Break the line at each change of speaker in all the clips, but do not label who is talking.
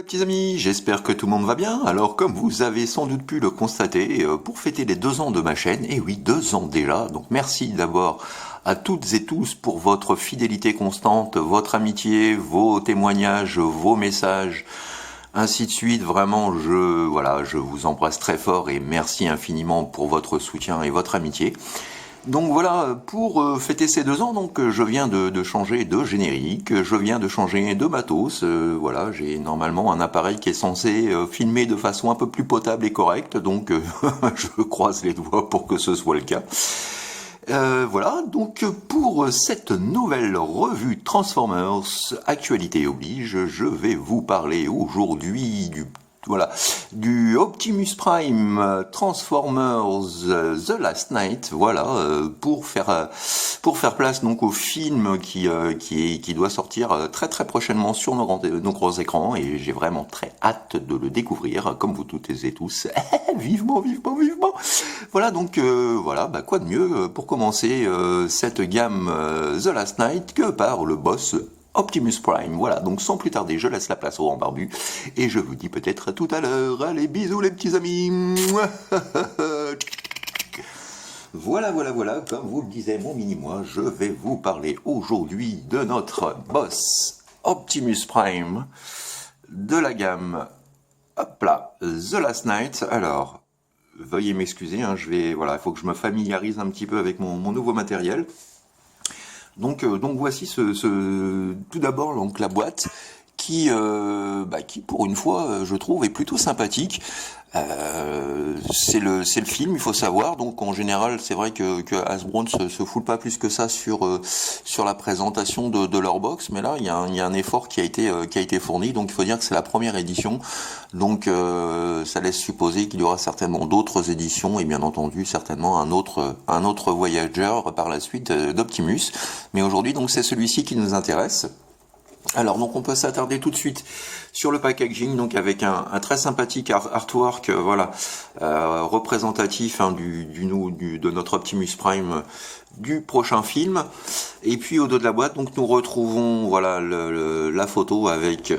petits amis, j'espère que tout le monde va bien. Alors comme vous avez sans doute pu le constater, pour fêter les 2 ans de ma chaîne, et oui 2 ans déjà, donc merci d'abord à toutes et tous pour votre fidélité constante, votre amitié, vos témoignages, vos messages, ainsi de suite. Vraiment, je vous embrasse très fort et merci infiniment pour votre soutien et votre amitié. Donc voilà, pour fêter ces 2 ans, donc je viens de changer de générique, je viens de changer de matos. Voilà, j'ai normalement un appareil qui est censé filmer de façon un peu plus potable et correcte, donc je croise les doigts pour que ce soit le cas. Voilà, donc pour cette nouvelle revue Transformers, actualité oblige, je vais vous parler aujourd'hui du Optimus Prime Transformers The Last Night, voilà, pour faire place donc au film qui doit sortir très très prochainement sur nos grands écrans, et j'ai vraiment très hâte de le découvrir, comme vous toutes et tous. Vivement, vivement, vivement. Voilà, donc voilà, quoi de mieux pour commencer cette gamme The Last Night que par le boss Optimus Prime. Voilà, donc sans plus tarder, je laisse la place au grand barbu et je vous dis peut-être à tout à l'heure. Allez, bisous les petits amis. Voilà, voilà, voilà, comme vous le disait mon mini-moi, je vais vous parler aujourd'hui de notre boss Optimus Prime de la gamme, hop là, The Last Night. Alors, veuillez m'excuser, hein, il faut que je me familiarise un petit peu avec mon nouveau matériel. Donc voici tout d'abord donc la boîte qui pour une fois je trouve est plutôt sympathique. C'est le film, il faut savoir. Donc en général, c'est vrai que Hasbro ne se fout pas plus que ça sur la présentation de leur box, mais là il y a un effort qui a été fourni. Donc il faut dire que c'est la première édition. Donc ça laisse supposer qu'il y aura certainement d'autres éditions et bien entendu certainement un autre voyageur par la suite d'Optimus. Mais aujourd'hui donc c'est celui-ci qui nous intéresse. Alors donc on peut s'attarder tout de suite sur le packaging, donc avec un très sympathique artwork, représentatif hein, de notre Optimus Prime du prochain film. Et puis au dos de la boîte, donc nous retrouvons voilà la photo avec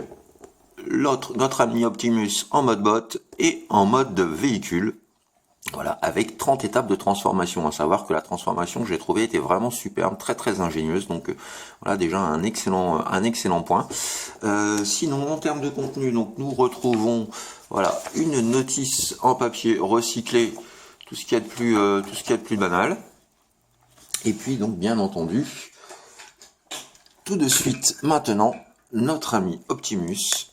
notre ami Optimus en mode bot et en mode véhicule. Voilà, avec 30 étapes de transformation. À savoir que la transformation, j'ai trouvé, était vraiment superbe, très très ingénieuse. Donc voilà, déjà un excellent point. Sinon, en termes de contenu, donc nous retrouvons voilà une notice en papier recyclé, tout ce qu'il y a de plus banal. Et puis donc bien entendu, tout de suite maintenant, notre ami Optimus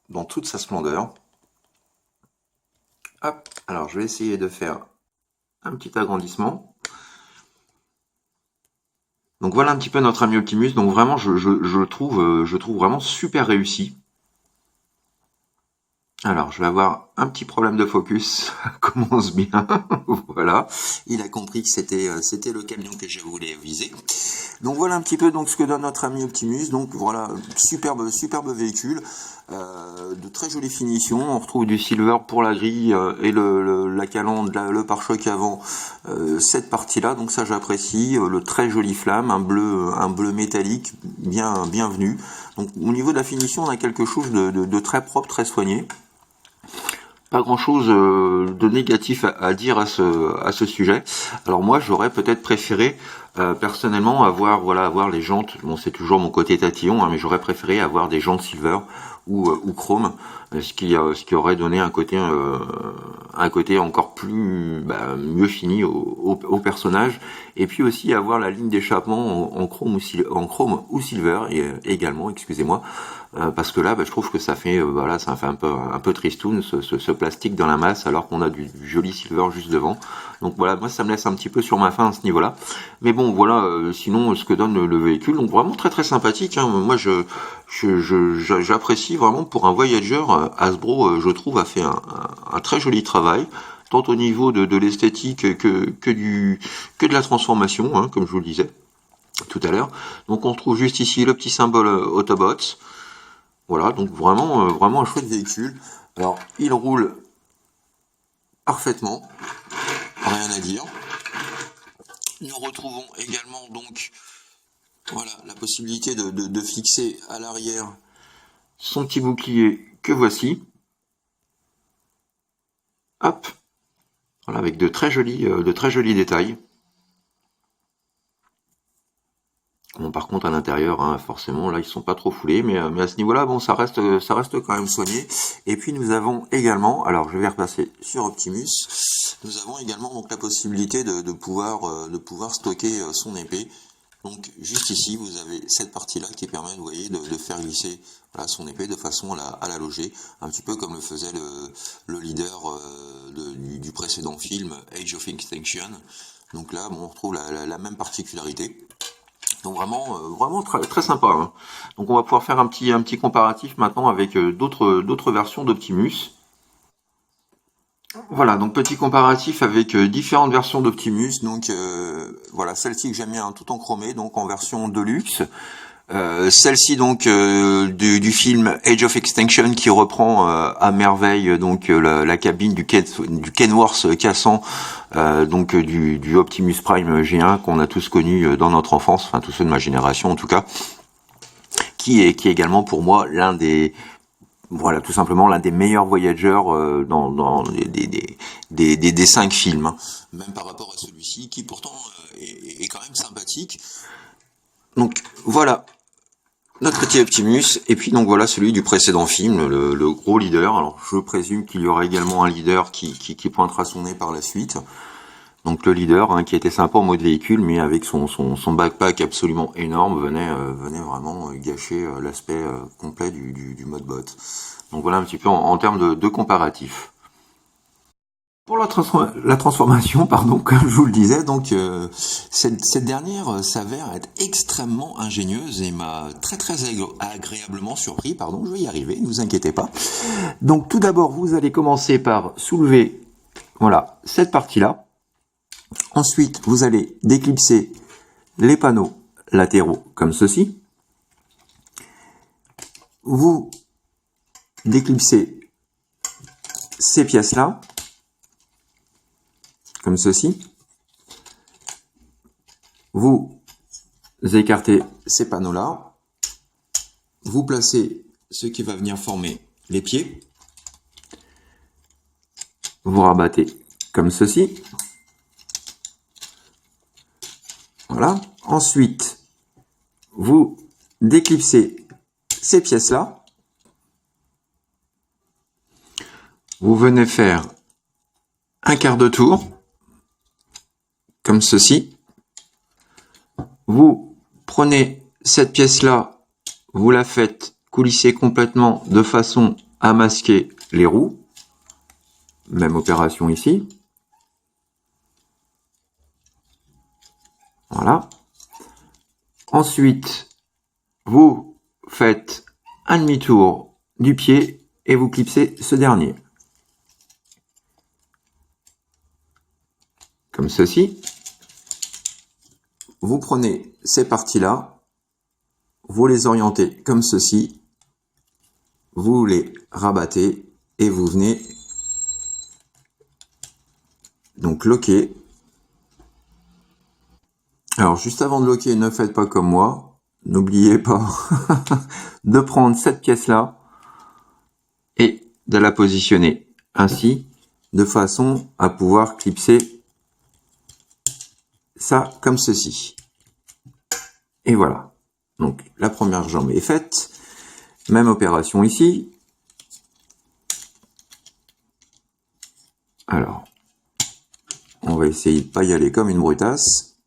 dans toute sa splendeur. Hop, alors je vais essayer de faire un petit agrandissement. Donc voilà un petit peu notre ami Optimus. Donc vraiment, je trouve vraiment super réussi. Alors, je vais avoir un petit problème de focus. Ça commence bien. Voilà. Il a compris que c'était le camion que je voulais viser. Donc voilà un petit peu donc ce que donne notre ami Optimus. Donc voilà, superbe véhicule, de très jolies finitions. On retrouve du silver pour la grille et la calandre, le pare-choc avant, cette partie-là. Donc ça j'apprécie. Le très joli flamme, un bleu métallique, bienvenu. Donc au niveau de la finition, on a quelque chose de très propre, très soigné. Pas grand chose de négatif à dire à ce sujet. Alors moi j'aurais peut-être préféré personnellement avoir les jantes, bon c'est toujours mon côté tatillon, hein, mais j'aurais préféré avoir des jantes silver ou chrome, ce qui aurait donné un côté encore plus mieux fini au personnage, et puis aussi avoir la ligne d'échappement en chrome ou silver également, excusez-moi. Parce que là, je trouve que ça fait un peu tristoun ce plastique dans la masse, alors qu'on a du joli silver juste devant. Donc voilà, moi ça me laisse un petit peu sur ma faim à ce niveau-là. Mais bon, voilà, sinon ce que donne le véhicule, donc vraiment très très sympathique. Hein. Moi, j'apprécie vraiment pour un voyageur. Hasbro, je trouve, a fait un très joli travail, tant au niveau de l'esthétique que de la transformation, hein, comme je vous le disais tout à l'heure. Donc on retrouve juste ici le petit symbole Autobots. Voilà, donc vraiment un chouette véhicule. Alors, il roule parfaitement, rien à dire. Nous retrouvons également donc voilà la possibilité de fixer à l'arrière son petit bouclier que voici. Hop, voilà, avec de très jolis détails. Bon, par contre, à l'intérieur, hein, forcément, là, ils sont pas trop foulés, mais à ce niveau-là, bon, ça reste quand même soigné. Et puis, nous avons également, alors, je vais repasser sur Optimus. Nous avons également donc la possibilité de pouvoir stocker son épée. Donc, juste ici, vous avez cette partie-là qui permet, vous voyez, de faire glisser voilà, son épée de façon à la loger, un petit peu comme le faisait le leader du précédent film, Age of Extinction. Donc là, bon, on retrouve la même particularité. Donc vraiment très, très sympa. Hein. Donc on va pouvoir faire un petit comparatif maintenant avec d'autres versions d'Optimus. Voilà, donc petit comparatif avec différentes versions d'Optimus. Donc voilà, celle-ci que j'aime bien tout en chromé, donc en version Deluxe. Celle-ci donc du film Age of Extinction qui reprend à merveille donc la cabine du Kenworth cassant donc du Optimus Prime G1 qu'on a tous connu dans notre enfance, enfin tous ceux de ma génération en tout cas, qui est également pour moi l'un des voilà, tout simplement l'un des meilleurs voyageurs dans des 5 films. Hein. Même par rapport à celui-ci, qui pourtant est quand même sympathique. Donc voilà, notre petit Optimus, et puis donc voilà celui du précédent film, le gros leader. Alors je présume qu'il y aura également un leader qui pointera son nez par la suite. Donc le leader, hein, qui était sympa en mode véhicule, mais avec son backpack absolument énorme, venait vraiment gâcher l'aspect complet du mode bot. Donc voilà un petit peu en termes de comparatif. Pour la transformation, pardon, comme je vous le disais, donc cette dernière s'avère être extrêmement ingénieuse et m'a très agréablement surpris. Pardon, je vais y arriver, ne vous inquiétez pas. Donc tout d'abord, vous allez commencer par soulever, voilà, cette partie-là. Ensuite, vous allez déclipser les panneaux latéraux comme ceci. Vous déclipsez ces pièces-là comme ceci. Vous écartez ces panneaux-là. Vous placez ce qui va venir former les pieds. Vous rabattez comme ceci. Voilà. Ensuite, vous déclipsez ces pièces-là. Vous venez faire un quart de tour, comme ceci. Vous prenez cette pièce-là, vous la faites coulisser complètement de façon à masquer les roues. Même opération ici. Voilà. Ensuite, vous faites un demi-tour du pied et vous clipsez ce dernier. Comme ceci. Vous prenez ces parties-là, vous les orientez comme ceci, vous les rabattez et vous venez donc loquer. Alors juste avant de loquer, ne faites pas comme moi, n'oubliez pas de prendre cette pièce-là et de la positionner ainsi, de façon à pouvoir clipser ça comme ceci. Et voilà. Donc la première jambe est faite. Même opération ici. Alors, on va essayer de pas y aller comme une brutasse.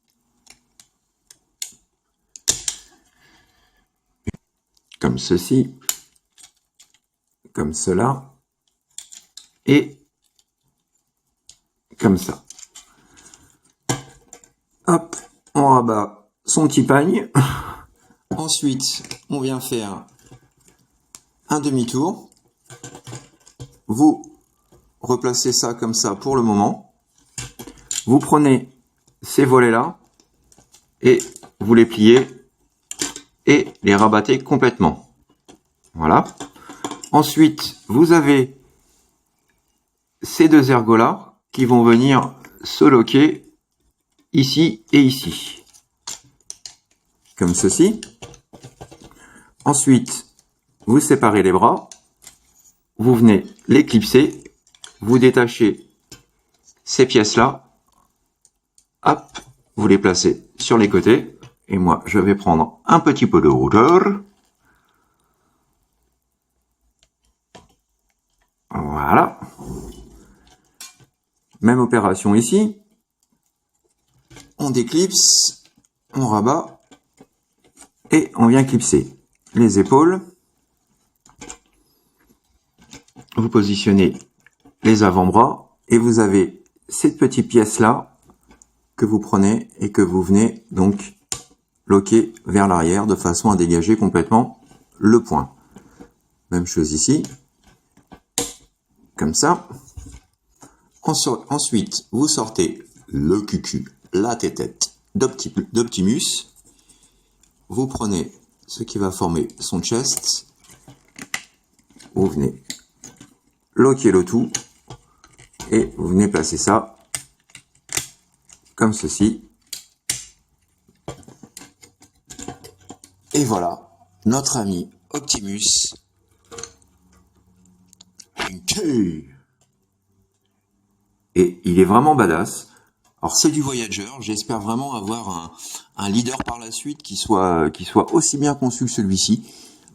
Comme ceci. Comme cela. Et comme ça. Hop, on rabat son petit pagne. Ensuite, on vient faire un demi-tour. Vous replacez ça comme ça pour le moment. Vous prenez ces volets-là et vous les pliez et les rabattez complètement. Voilà. Ensuite, vous avez ces deux ergots-là qui vont venir se loquer ici et ici. Comme ceci. Ensuite, vous séparez les bras. vous venez les clipser, vous détachez ces pièces-là, hop, vous les placez sur les côtés, et moi je vais prendre un petit peu de hauteur. Voilà. Même opération ici. On déclipse, on rabat, et on vient clipser les épaules. Vous positionnez les avant-bras, et vous avez cette petite pièce-là que vous prenez et que vous venez donc loquer vers l'arrière de façon à dégager complètement le point. Même chose ici. Comme ça. Ensuite, vous sortez le cucu, la tête d'Optimus. Vous prenez ce qui va former son chest. Vous venez loquer le tout. Et vous venez placer ça comme ceci. Et voilà, notre ami Optimus. Et il est vraiment badass. Alors c'est du Voyager, j'espère vraiment avoir un leader par la suite qui soit aussi bien conçu que celui-ci.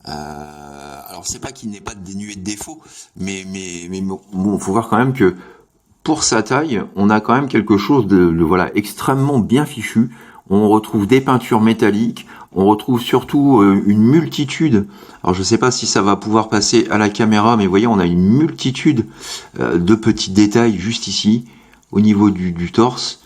Alors c'est pas qu'il n'est pas dénué de défauts, mais bon, faut voir quand même que pour sa taille, on a quand même quelque chose de voilà extrêmement bien fichu. On retrouve des peintures métalliques, on retrouve surtout une multitude. Alors je sais pas si ça va pouvoir passer à la caméra, mais vous voyez, on a une multitude de petits détails juste ici, au niveau du torse.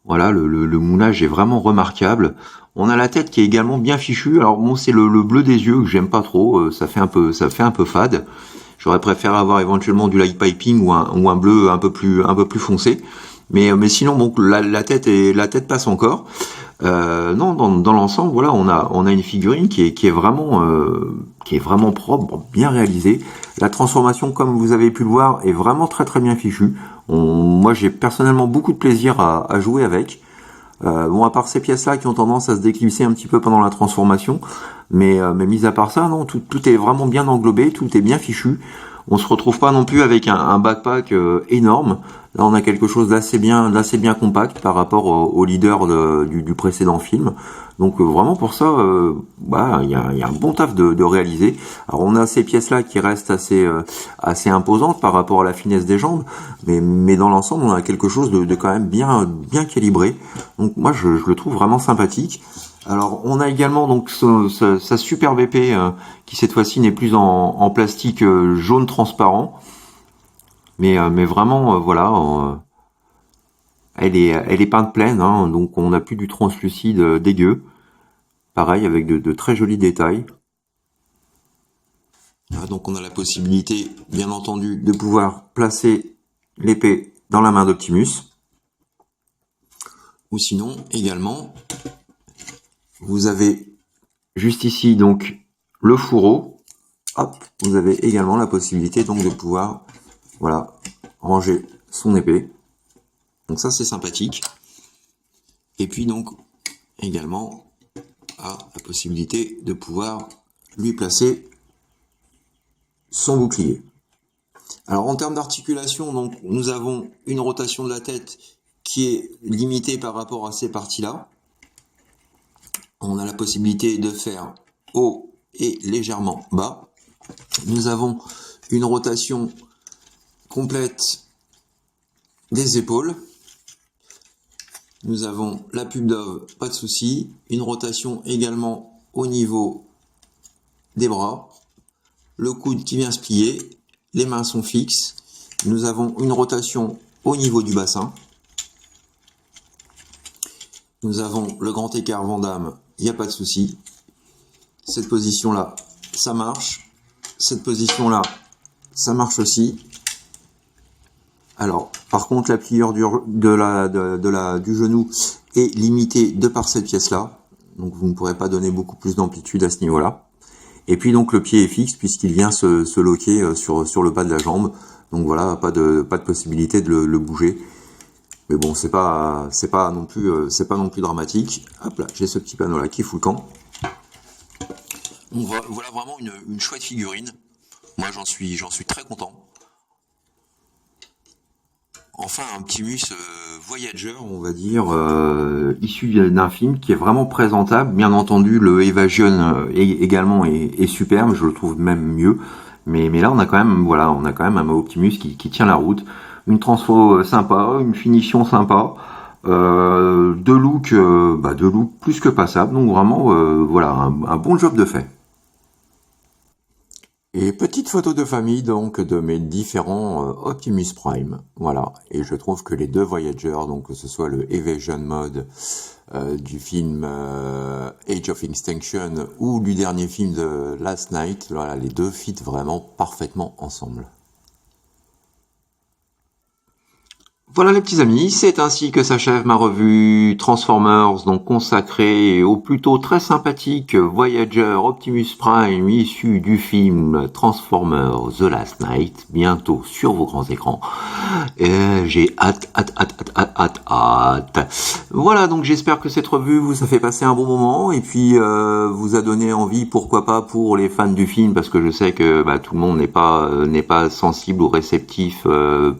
Voilà, le moulage est vraiment remarquable. On a la tête qui est également bien fichue. Alors bon, c'est le bleu des yeux que j'aime pas trop. Ça fait un peu fade. J'aurais préféré avoir éventuellement du light piping ou un bleu un peu plus foncé. Mais sinon, bon, la tête passe encore. Non, dans l'ensemble, voilà, on a une figurine qui est vraiment propre, bien réalisée. La transformation, comme vous avez pu le voir, est vraiment très très bien fichue. Moi, j'ai personnellement beaucoup de plaisir à jouer avec. Bon, à part ces pièces-là qui ont tendance à se déclipser un petit peu pendant la transformation, mais mis à part ça, non, tout est vraiment bien englobé, tout est bien fichu. On se retrouve pas non plus avec un backpack énorme. Là, on a quelque chose d'assez bien compact par rapport au leader du précédent film. Donc vraiment pour ça, il y a un bon taf de réaliser. Alors on a ces pièces-là qui restent assez imposantes par rapport à la finesse des jambes, mais dans l'ensemble, on a quelque chose de quand même bien calibré. Donc moi, je le trouve vraiment sympathique. Alors on a également donc sa superbe épée qui cette fois-ci n'est plus en plastique jaune transparent, mais vraiment voilà, elle est peinte pleine, hein, donc on n'a plus du translucide dégueu. Pareil avec de très jolis détails. Ah, donc on a la possibilité, bien entendu, de pouvoir placer l'épée dans la main d'Optimus, ou sinon également vous avez juste ici donc le fourreau. Hop, vous avez également la possibilité donc de pouvoir voilà ranger son épée. Donc ça c'est sympathique. Et puis donc également la possibilité de pouvoir lui placer son bouclier. Alors en termes d'articulation, donc nous avons une rotation de la tête qui est limitée par rapport à ces parties-là. On a la possibilité de faire haut et légèrement bas. Nous avons une rotation complète des épaules. Nous avons la pub d'ove, pas de souci. Une rotation également au niveau des bras. Le coude qui vient se plier. Les mains sont fixes. Nous avons une rotation au niveau du bassin. Nous avons le grand écart Van Damme, il n'y a pas de souci. Cette position-là, ça marche. Cette position-là, ça marche aussi. Alors, par contre, la pliure du genou est limitée de par cette pièce-là. Donc, vous ne pourrez pas donner beaucoup plus d'amplitude à ce niveau-là. Et puis, donc, le pied est fixe puisqu'il vient se loquer sur le bas de la jambe. Donc, voilà, pas de possibilité de le bouger. Mais bon, c'est pas non plus dramatique. Hop là, j'ai ce petit panneau là qui fout le camp. Voilà vraiment une chouette figurine. Moi, j'en suis très content. Enfin, un Optimus Voyager, on va dire, issu d'un film qui est vraiment présentable. Bien entendu, le Evasion également est superbe, je le trouve même mieux. Mais là, on a quand même, voilà, on a quand même un Optimus qui tient la route. Une transfo sympa, une finition sympa, deux looks plus que passable. Donc vraiment, voilà, un bon job de fait. Et petite photo de famille donc de mes différents Optimus Prime, voilà. Et je trouve que les deux Voyagers, donc que ce soit le Evasion Mode du film Age of Extinction ou du dernier film de Last Night, voilà, les deux fit vraiment parfaitement ensemble. Voilà les petits amis, c'est ainsi que s'achève ma revue Transformers, donc consacrée au plutôt très sympathique Voyager Optimus Prime issu du film Transformers The Last Night, bientôt sur vos grands écrans. J'ai hâte. Voilà, donc j'espère que cette revue vous a fait passer un bon moment et puis vous a donné envie, pourquoi pas, pour les fans du film, parce que je sais que tout le monde n'est pas sensible ou réceptif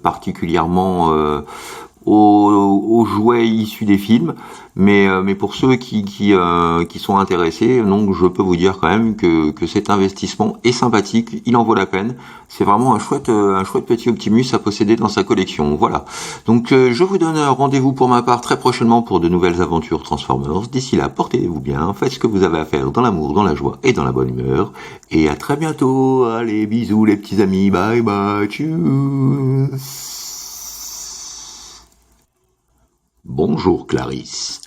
particulièrement aux jouets issus des films, mais pour ceux qui sont intéressés, donc je peux vous dire quand même que cet investissement est sympathique, il en vaut la peine. C'est vraiment un chouette petit Optimus à posséder dans sa collection. Voilà. Donc je vous donne rendez-vous pour ma part très prochainement pour de nouvelles aventures Transformers. D'ici là, portez-vous bien, faites ce que vous avez à faire dans l'amour, dans la joie et dans la bonne humeur. Et à très bientôt. Allez, bisous les petits amis. Bye bye. Tchuss. Bonjour Clarisse.